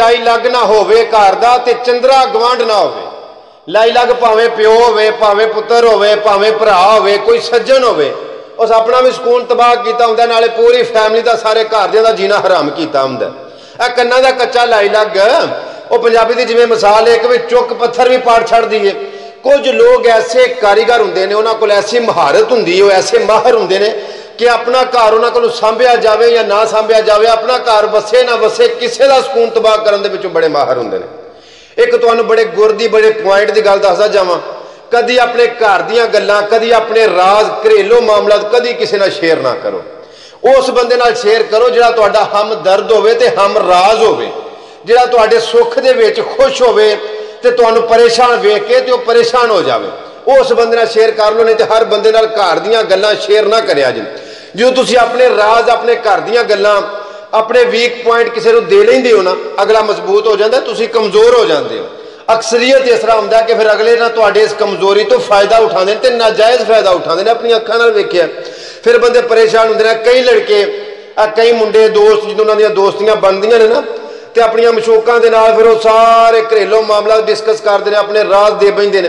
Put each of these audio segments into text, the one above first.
लाई लग ना होवे घर दा ते चंद्रा गवांढ ना होवे। लाई लग भावें प्यो होवे, भावें पुत्र होवे, भावें भरा होवे, कोई सज्जन होवे, उस अपना भी सुकून तबाह किया हुंदा, नाले पूरी फैमिली का सारे घर दा जीना हराम किया हुंदा। आ कन्ना दा कच्चा लाई लग वो पंजाबी की जिवें मिसाल है कि चुक पत्थर भी पाड़ छड़ दी है। कुछ लोग ऐसे कारीगर हुंदे ने, उन्हां कोल ऐसी महारत हुंदी है, ऐसे माहर हुंदे ने कि अपना घर उन्हां कोलों सांभिया जावे या ना सांभिया जावे, अपना घर वसे ना वसे, किसी का सुकून तबाह करने दे विचों बड़े माहर हुंदे ने। एक तुहानूं बड़े गुर दी बड़े पॉइंट की गल दसदा जावां, कदी अपने घर दीयां गल्लां, कदी अपने राज घरेलू मामला कदी किसी नाल शेयर ना करो। उस बंदे नाल शेयर करो जिहड़ा तुहाडा हम दर्द होवे ते हम राज होवे, जिहड़ा तुहाडे सुख दे विच खुश होवे ते तुहानूं परेशान वेख के ते परेशान हो जावे, उस बंदे नाल शेयर कर लो। नहीं तो हर बंदे नाल घर दीयां गल्लां शेयर ना करिया जी। जो तुसीं अपने राज, अपने घर दीयां गल्लां, अपने वीक पॉइंट किसी को दे लेंदे हो ना, अगला मजबूत हो जाता, तुसीं कमज़ोर हो जाते हो। अक्सरीयत इस तरह होंदा कि फिर अगले ना तुहाडे इस कमजोरी तो फायदा उठाते हैं, नाजायज़ फायदा उठाते हैं। अपनी अखां नाल वेखिया फिर बंदे परेशान होंदे ने। कई लड़के कई मुंडे दोस्त जो उन्होंने दोस्तियां बनदियां ने ना, तो अपन मशूकों के नाल फिर वो सारे घरेलू मामला डिस्कस करते हैं, अपने राज दे बहिंदे ने।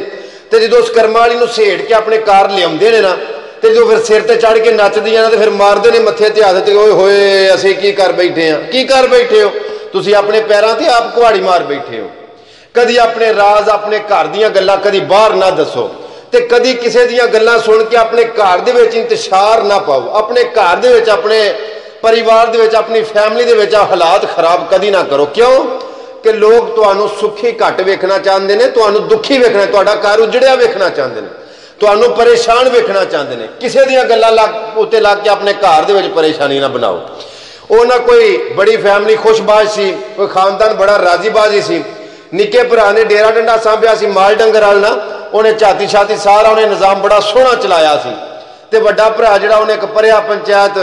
तो जो उस कर्मा वाली नूं सेड़ के अपने कार लियाउंदे ने ना, तो जो फिर सिर ते चढ़ के नचदियां तो फिर मारते हैं मत्थे ते हत्थ ते, ओए होए असीं की कर बैठे हैं। की कर बैठे हो तुसीं? अपने पैरों ते आप कुहाड़ी मार बैठे हो। कदी अपने राज, अपने घर दीयां गल्लां कदी बाहर ना दसो, ते कदी किसी दीयां गल्लां सुन के अपने घर दे विच इंतशार ना पाओ। अपने घर दे विच, अपने परिवार दे विच, अपनी फैमिली दे विच हालात खराब कदी ना करो। क्यों कि लोग तुहानूं सुखी घट वेखना चाहते हैं, तुहानूं दुखी वेखना, तुहाडा घर उजड़िया वेखना चाहते हैं, तुहानूं परेशान वेखना चाहते हैं। किसी दीयां गल्लां लग उत्ते लग के अपने घर दे विच परेशानी ना बनाओ। वो ना कोई बड़ी फैमिली खुशबाज सी, कोई खानदान बड़ा राजीबाजी सी। निके भरा ने डेरा डंडा सांभिया सी माल डंगर वाल ना, उन्हें झाती छाती सारा उन्हें निजाम बड़ा सोहना चलाया सी। ते वड्डा भरा जिहड़ा उन्हें एक भरिया पंचायत,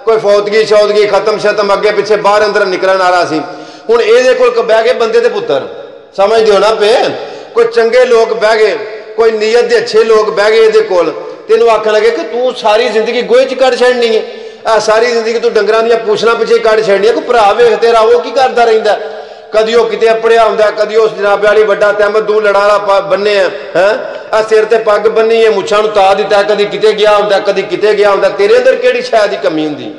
कोई फौतगी शौतगी खत्म शतम अगे पिछे बाहर अंदर निकलण वाला सी। हुण इहदे कोल बह गए बंदे दे पुत्तर, समझदे हो ना पे, कोई चंगे लोग बह गए, कोई नीयत दे अच्छे लोग बह गए इहदे कोल, ते इहनूं आखण लगे कि तू सारी जिंदगी गोहे च कढ छड्डनी है, सारी जिंदगी तू डंगरां दीयां पूछना पिछे कढ छड्डनी है। कोई भरा वेख तेरा वो की करदा रहिंदा, कदी वो किते अपड़िया हुंदा, कदी उस जनाबे वाली वड्डा तहमद दूं लड़ा वाला बन्ने है, सिर ते पग बन्नी है, मुछां नूं ता दित्ता, कदी किते गया हुंदा, कदी किते गया हुंदा। तेरे अंदर किहड़ी शै दी कमी हुंदी?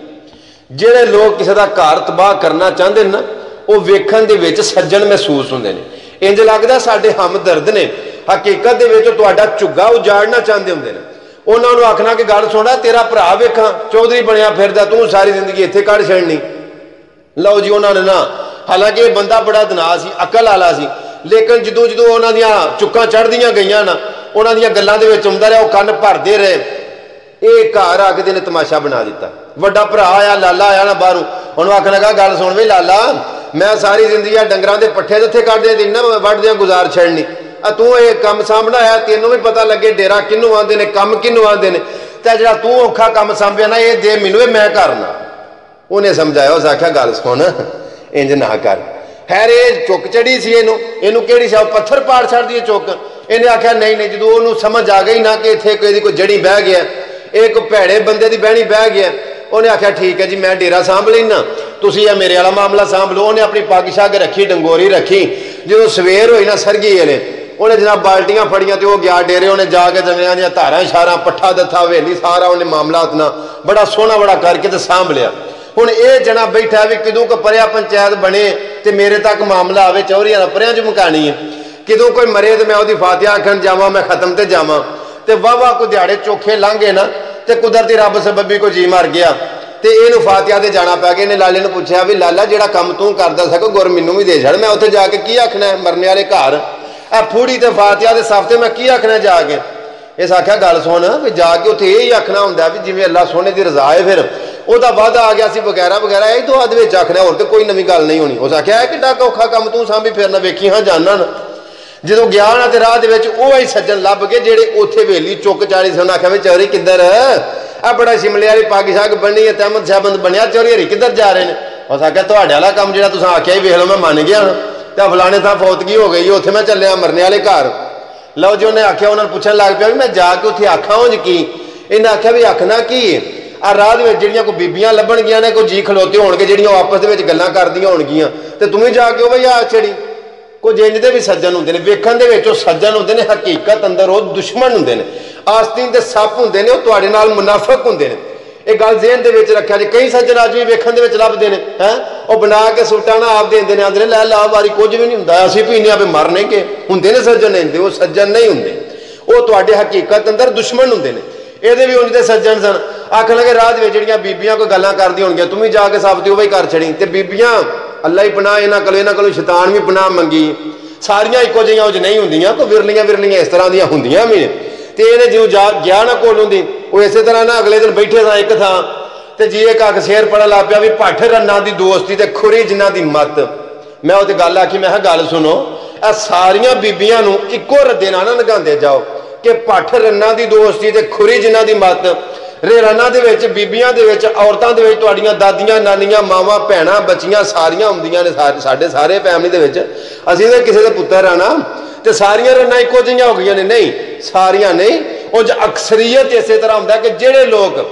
जिहड़े लोग किसी का घर तबाह करना चाहते ना, वो वेखण दे विच सज्जन महसूस हुंदे ने। इंज लगदा साडे हमदर्द ने, हकीकत दे विच तुहाडा झुग्गा उजाड़ना चाहते हुंदे ने। उन्हां नूं आखना कि गल सुणा, तेरा भरा वेखां चौधरी बनिया फिरदा, तूं सारी जिंदगी इत्थे कढ छड्डनी। लो जी उन्होंने ना, हालांकि बंदा बड़ा दना सी, अकल वाला सी, लेकिन जदों जदों उन्हां दीयां चुक्कां चढ़दियां गईयां ना, उन्हां दीयां गल्लां दे विच आउंदा रहा, वो कन्न भरदे रहे। ये घर आके इहने तमाशा बना दिता। वड्डा भरा आया, लाला आया ना बाहरों, उन्होंने आखन लगा गल सुन वे लाला, मैं सारी जिंदगी डंगरां दे पट्ठे ते उत्थे कढदे ते इन्ना वढदियां गुजार छड़नी, तू ये कम सांभना है, तेनों भी पता लगे डेरा किनू आंदे ने, कम किनू आंदे ने, ते जिहड़ा तू औखा कम सांभिया ना, ये दे मैनूं, मैं करना। उन्हें समझाया, उस आख्या गल सुन इंज ना कर। खैर ये चुक चढ़ी सी, इनू केड़ी सी पत्थर पाड़ छड़ दी चुक। इन्हें आख्या नहीं नहीं, जो उन्होंने समझ आ गई ना कि इतने कोई जड़ी बह गया, एक भैड़े बंदे की बहनी बह गया, उन्हें आख्या ठीक है जी मैं डेरा सांभ लेना, तुसीं ये मेरे वाला मामला सांभ लो। उन्हें अपनी पग शग रखी, डंगोरी रखी। जो सवेर हुई ना सरगी वाले, उन्हें जनाब बाल्टियां फड़ियां तो गया डेरे, उन्हें जाके जंगलियां दी धारां शारां पट्ठा दत्था हवेली सारा उन्हें मामला अपना बड़ा सोहना बड़ा करके तो सांभ लिया। हुण ये जना बैठा भी किदों को परिया पंचायत बने तो मेरे तक मामला आवे, चौरियां ना परियां च मुकानी है, किदों कोई मरे तो मैं उसकी फातिहा आखण जावां, मैं खत्म ते जावां। तो वाह वाह कोई दिहाड़े चोखे लंघ गए ना, तो कुदरती रब सबबी को जी मर गया, तो इनू फातिहा ते जाना पै गया। इन्हें लाले ने पूछा भी लाला जिहड़ा कम तू करदा सको गुर मैनू भी दे छड़, मैं उत्थे जाके की आखना है, मरने वाले घर फूड़ी ते फातिहा दे सफ्ते मैं की आखना जाके। इस आख्या गल सुन भी जाके उत्थे यही आखना हुंदा भी जिवें अल्लाह सोने की रजा है, फिर ਉਹਦਾ वादा आ गया सी वगैरह वगैरह, यही तो अद विच आखना, होर तो कोई नवीं गल नहीं होनी। उस आख्या कि औखा काम तू सांभी फिरना, वेखी हाँ जाना ना। जो गया ना तो राह ही सज्जन लभ के जेडे उत्थे वेली चुक चाड़ी सी, उन्हें आख्या भी चौरी किधर आ, बड़ा शिमले वाली पग शग बनी है, तहमद शाहबंद बनया, चौरी हरी किधर जा रहे हैं? उस आख्या तुहाडे वाला काम जिहड़ा तुसीं आख्या ही वेख लो, मैं मन गया तो फलाने थां फौतगी हो गई, उत्थे मैं चलिया मरने वाले घर। लो जी उन्हें आख्या, उन्होंने पूछन लग पिया भी मैं जाके उत्थे आखा उंज की? इन्हें आख्या भी आखना की आ राह दे विच जिहड़ियां कोई बीबियां लभणगियां ने, कोई जी खलोते होणगे जिहड़ियां आपस दे विच गल्लां करदियां होणगियां, तो तू भी जाके वही आ छड़ी। कुछ इंज दे भी सज्जन होंगे ने, वेखण दे विच सज्जन होंगे ने, हकीकत अंदर वो दुश्मन होंगे ने। आस्तीन के सप होंगे ने, वो तुहाडे नाल मुनाफिक होंगे ने। एक गल ज़हन दे विच रखिया जी। कई सज्जन अज भी वेखण दे विच लभदे ने हैं, वो बना के सूटा ना आप देंदे ने, आंदे ने लै ला वारी कुछ भी नहीं हुंदा, असीं पीने आपे मरने के हुंदे ने सज्जन। इहदे वो सज्जन नहीं हुंदे, वो तुहाडे हकीकत अंदर दुश्मन हुंदे ने। ਇਹਦੇ भी उन्हें सज्जन सन। आखन लगे राह में ਜਿਹੜੀਆਂ बीबियां कोई गल्लां करदी होणगीਆਂ, तू भी जाके साबती वो ही कर छड़ी। ते बीबियां अल्लाह ही पनाह इन्हां कोलों शैतान भी पनाह मंगी। सारियां इक्को जिहियां उज नहीं हुंदियां, कोई विरलियां विरलियां इस तरह दियां हुंदियां भी ने। ते इहने जिउं गया ना कोलों दी, वो इस तरह ना अगले दिन बैठे सा एक थां ते जी एक आख शेर पढ़न लग पिया भी भट्ठ रन्ना दी दोस्ती ते खुरी जिन्हां दी मत। मैं उहते गल आखी, मैं गल सुनो, आ सारियां बीबियां नूं इक्को रद्दे नाल ना लगांदे जाओ कि भट्ठ रन्ना दी दोस्ती ते खुरी जिन्हां दी मत। रन्ना दे विच बीबियां दे विच औरतां दे विच तुहाडीआं दादियां नानियां मावां भैणां बच्चियां सारियां हुंदियां ने। साडे सारे फैमिली दे विच असीं ते किसी दे पुत्तर आ ना, ते सारियां रन्नां इक्को जिहियां हो गईयां ने? नहीं, सारियां नहीं। उह अक्सरीयत इसे तरह हुंदा कि जिहड़े लोग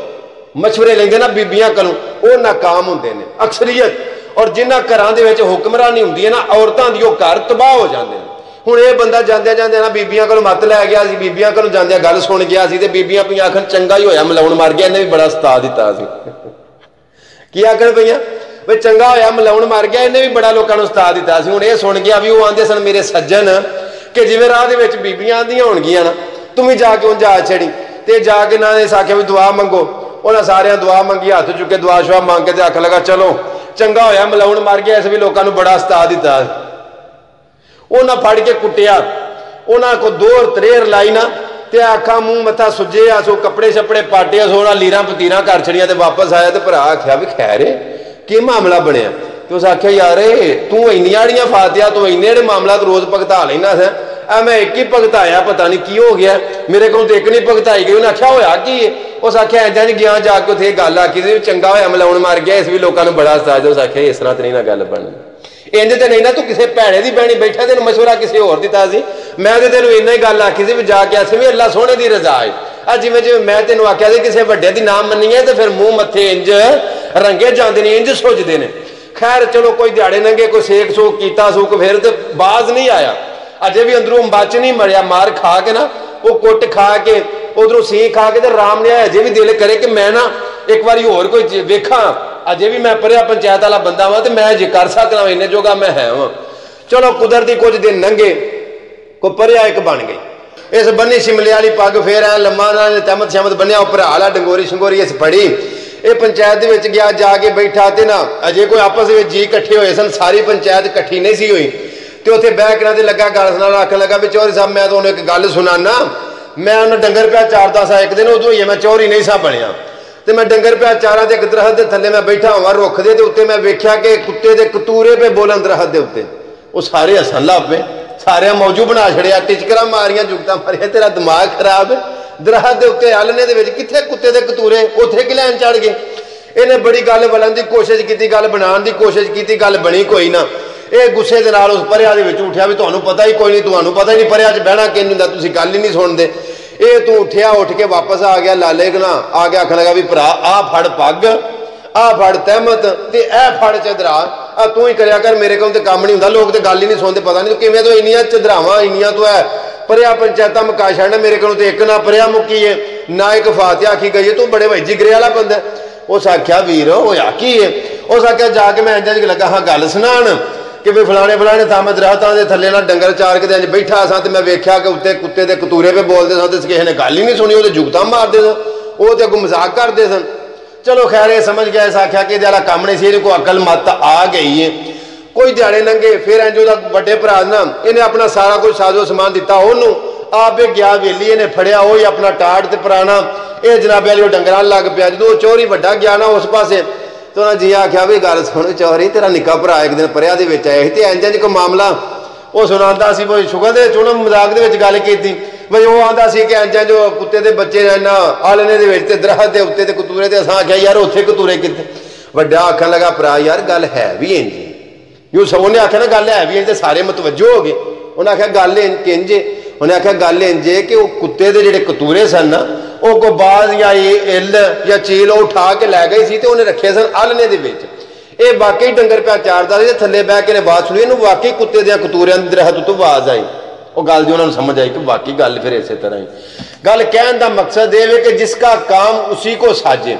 मशवरे लेंदे ना बीबियां कोलों, वो नाकाम हुंदे ने अक्सरीयत। और जिन्हां घरां दे विच हुक्मरानी हुंदी है ना औरतां दी, ओह घर तबाह हो जांदे ने। हुण ये बंदा जांदे जांदे ना बीबियां कोलों मत लै गया सी, बीबियां कोलों जांदे गल सुन गया सी, ते बीबियां पईयां आखन चंगा ही होया मिलाउण मर गया, इन्हें भी बड़ा सता दिता सी। की आखन पईयां भी चंगा होया मिलाउण मर गया, इन्हें भी बड़ा लोकां नूं सता दिता सी। हुण ये सुन गया भी वो आंदे सन मेरे सज्जन कि जिवें राह दे विच बीबियां आंदियां होणगीਆਂ ना, तू भी जाके उंज आ छड़ी। ते जाके ना इस आख्या भी दुआ मंगो। उन्हें सारियां दुआ मंगी, हथ चुके दुआ शुआ मंग के आख लगा चलो चंगा होया मिलाउण मर गया, इस भी लोकां नूं बड़ा सता दिता। उन्हें फड़ के कुटिया, उन्होंने को दोर तरेर लाई ना, ते आखा मूँह मत्था सुजे आसो कपड़े शपड़े पाटे सोना लीरां पतीरां कर छड़ियां। ते वापस आया तो भरा आख्या भी खैर की मामला बनया? तो उस आख्या यार तू इन्नियां जड़ियां फातिया, तू इन्ने जेह्ड़े मामला तू रोज़ भगता लेना स, मैं एक ही भगताया, पता नहीं की हो गया, मेरे को तो एक नहीं भगताई गई। उन्हें आख्या होया की? उस आख्या इंजां ज गया जाके उत्थे गल आखी सी चंगा होया मिलाउण मर गया, इस भी लोगों को बड़ा सता। उस आख्या इस तरह तो नहीं ना गल बननी, इंज तो नहीं ना तू किसी भैड़े की बहनी बैठा, तेन मशवरा किसी होर दिता सी। मैं तो तेन इन्ना ही गल आखी सी भी जाके आसी भी अल्लाह सोहने की रजा है। आ जिवें जिवें मैं तेन आख्या सी किसी वड्डे दी नाम मन्नीए तो फिर मूँह मत्थे इंज रंगे जाते ने, इंज सुजदे ने। खैर चलो कोई दिहाड़े नंगे, कोई सेक सूक कीता सूक, फिर तो बाज नहीं आया। अजे भी अंदरों बच नहीं मरिया, मार खा के ना वो कुट खा के उधरों सी खा के तो राम नहीं आया। अजे भी दिल करे कि मैं ना एक बार होर कोई वेखा, अजे भी मैं पढ़िया पंचायत वाला बंदा वा तो मैं जे कर सकता इन्ने जोगा मैं है वां। चलो कुदरती कुछ दिन लंघे, कोई पढ़िया एक बन गई। इस बन्नी शिमले वाली पग फिर ऐ लम्मा ना तहमत शहमत बनिया, भरा वाला डंगोरी शंगोरी इस फड़ी। ये पंचायत के गया जाके बैठा, तो ना अजे कोई आपस में जी इकट्ठे हुए सन, सारी पंचायत इकट्ठी नहीं सी हुई। तो उत्थे बह के लगा गल सुना, आखन लगा भी चौधरी साहब मैं तो एक गल सुनाना, मैं उन्हें डंगर प्या चारदा सा एक दिन, उदों ही मैं चौधरी नहीं सा बनया। तो मैं डंगर प्या चारा तो एक दरख्त के थले मैं बैठा हुआ रुख दे उत्ते, मैं वेख्या कि कुत्ते के कतूरे पे बोलन दरख्त के उत्ते। वो सारे हसन लग पे, सारे मौजू बना छड़िया, टिचकरा मारिया, जुगता मारिया, तेरा दिमाग खराब है। दरख्त के उत्ते आलने के कितने कुत्ते के कतूरे, उत्थे कि लैन चढ़ गए। इन्हें बड़ी गल बनन की कोशिश की, गल बनाने की कोशिश की, गल बनी कोई ना। ये गुस्से के नाल उस परिया उठिया भी तुहानूं पता ही कोई नहीं, तुहानूं पता ही नहीं परिया च बहना किंज हुंदा, तुसीं गल ही नहीं सुनते। ये तू उठिया, उठ के वापस आ गया लाले ना, आ गया आखन लगा भी भरा आ फड़ पग, आ फड़ तहमत, ते ए फड़ चदरा, आ तू ही करया कर, मेरे को तो काम नहीं हुंदा। लोग तो गल ही नहीं सुनते, पता नहीं किवें तो इन्नियां चदरावां इन्नियां तो है परिया पंचायतां मुका छड़ना, मेरे को तो एक ना परिया मुक्की है ना एक फातिहा आखी गई है। तू बड़े भाई जिगरे वाला बंदा। उस आख्या वीर होया की है? उस आख्या जाके मैं इंज लगा हाँ गल सुनाण कि भी फलाने फलाने था मैं दरख्तां दे थल्ले ना डंगर चार के अंज बैठा सा, तो मैं वेख्या कि उत्ते कुत्ते के कतूरे पे बोलते सन, तो किसी ने गल ही नहीं सुनी, वो जुगता मारते सन, वो तो अगों मजाक करते सन। चलो खैर ये समझ गया, इस आख्या कि इहदा कम नहीं सी, को अकल मत आ गई है। कोई दिहाड़े लंघे, फिर इंज उहदा वड्डे भरा ना इन्हें अपना सारा कुछ साजो समान दिता ओनू, आप गया वेली, इन्हें फड़िया वही अपना टाट ते पुराना, ये जनाबे वाली डंगर लग पिया। जो चोरी वड्डा गया ना उस पासे, तो उन्हें जी आख्या भी गल सुन चौधरी, तेरा निक्का भरा एक दिन परिया दे विच आया तो इंज इंज कोई मामला वो सुनाता सी, वो शुगर दे चुन मजाक दे विच गल कीती भाई, वो आंदा सी कि इंज जो कुत्ते के बच्चे ना आलने दे विच ते दरख्त के उत्ते ते कतूरे ते, असां आख्या यार उत्थे कतूरे कित्थे? वड्डा आखन लगा भरा यार गल है भी इंज, यूं सब उन्हें आख्या ना गल है भी इंज, सारे मतवज्जो हो गए। उन्हें आख्या गल इंज, उन्हें आख्या गल इंज कि वो कुत्ते के जिहड़े कतूरे सन ना, वो को बाज या इल या चील उठा के लै गई सी, तो उन्हें रखे सन आलने दे विच। ਇਹ ਵਾਕਈ ਡੰਗਰ ਪਿਆ ਚਾਰਦਾ ਸੀ, ਥੱਲੇ ਬਹਿ ਕੇ ਨੇ ਬਾਤ ਸੁਣੀ, ਇਹਨੂੰ ਵਾਕਈ ਕੁੱਤੇ ਦੀਆਂ ਕਤੂਰਿਆਂ ਦੀ ਦਰਖਤ ਤੋਂ ਆਵਾਜ਼ ਆਈ। ਉਹ ਗੱਲ ਦੀ ਉਹਨਾਂ ਨੂੰ ਸਮਝ ਆਈ ਕਿ ਵਾकई गल फिर इस तरह ही। गल कहने का मकसद ये है कि जिसका काम उसी को साजे।